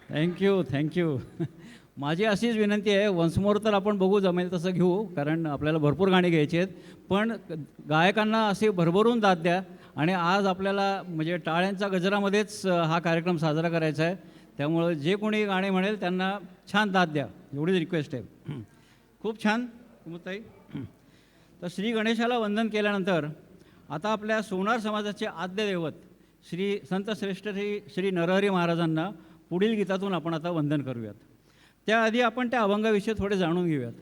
Thank you, thank you. माझी अशीच विनंती आहे, वन्स मोर तर आपण बघू जमेल तसं घेऊ, कारण आपल्याला भरपूर गाणी घ्यायची आहेत. पण गायकांना असे भरभरून दाद द्या आणि आज आपल्याला म्हणजे टाळ्यांच्या गजरामध्येच हा कार्यक्रम साजरा करायचा आहे. त्यामुळं जे कोणी गाणे म्हणेल त्यांना छान दाद द्या, एवढीच रिक्वेस्ट आहे. खूप छान कुमुदताई. तर श्री गणेशाला वंदन केल्यानंतर आता आपल्या सोनार समाजाचे आद्य दैवत श्री संत श्रेष्ठ श्री नरहरी महाराजांना पुढील गीतातून आपण आता वंदन करूयात. त्याआधी आपण त्या अभंगाविषयी थोडे जाणून घेऊयात.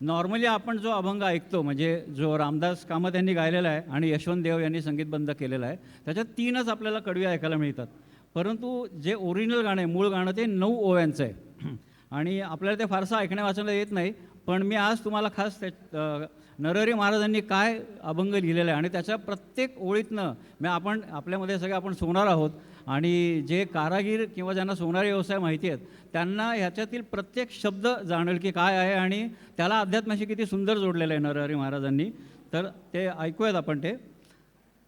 नॉर्मली आपण जो अभंग ऐकतो म्हणजे जो रामदास कामत यांनी गायलेला आहे आणि यशवंत देव यांनी संगीतबद्ध केलेला आहे, त्याच्यात 3च आपल्याला कडवी ऐकायला मिळतात. परंतु जे ओरिजिनल गाणं आहे, मूळ गाणं ते 9 ओव्यांचं आहे आणि आपल्याला ते फारसं ऐकण्या वाचण्याला येत नाही. पण मी आज तुम्हाला खास नरहरी महाराजांनी काय अभंग लिहिलेला आहे आणि त्याच्या प्रत्येक ओळीतनं आपण आपल्यामध्ये सगळे आपण सोनार आहोत आणि जे कारागीर किंवा ज्यांना सोनारी व्यवसाय माहिती आहेत त्यांना ह्याच्यातील प्रत्येक शब्द जाणेल की काय आहे आणि त्याला अध्यात्माशी किती सुंदर जोडलेलं आहे नरहरी महाराजांनी. तर ते ऐकूयात आपण ते.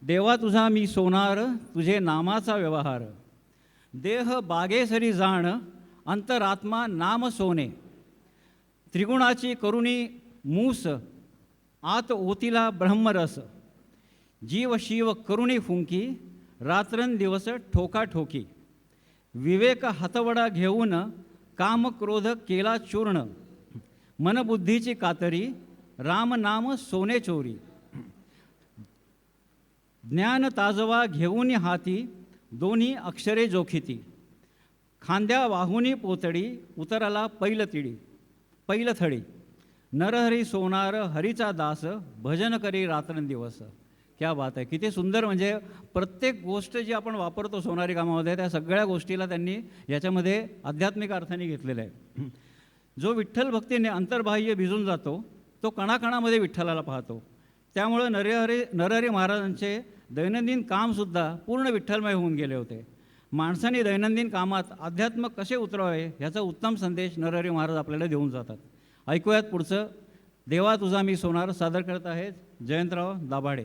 देवा तुझा मी सोनार, तुझे नामाचा व्यवहार, देह बागेसरी जाण, अंतरात्मा नाम सोने, त्रिगुणाची करुणी मूस, आत ओतीला ब्रह्मरस, जीव शिव करुणी फुंकी, रात्रंदिवस ठोकाठोकी, विवेक हातवडा घेऊन काम क्रोध केला चूर्ण, मनबुद्धीची कातरी, राम नाम सोने चोरी, ज्ञान ताजवा घेऊन हाती, दोन्ही अक्षरे जोखिती, खांद्या वाहुनी पोतडी, उतराला पैलथडी, नरहरी सोनार हरीचा दास, भजन करी रात्रंदिवस. क्या बात आहे, किती सुंदर. म्हणजे प्रत्येक गोष्ट जी आपण वापरतो सोनारी कामामध्ये त्या सगळ्या गोष्टीला त्यांनी याच्यामध्ये आध्यात्मिक अर्थाने घेतलेलं आहे. जो विठ्ठल भक्तीने अंतर्बाह्य भिजून जातो तो कणाकणामध्ये विठ्ठलाला पाहतो. त्यामुळं नरहरी महाराजांचे दैनंदिन कामसुद्धा पूर्ण विठ्ठलमय होऊन गेले होते. माणसाने दैनंदिन कामात अध्यात्म कसे उतरवावे ह्याचा उत्तम संदेश नरहरी महाराज आपल्याला देऊन जातात. ऐकूयात पुढचं. देवा तुझा मी सोनार सादर करत आहेत जयंतराव दाभाडे.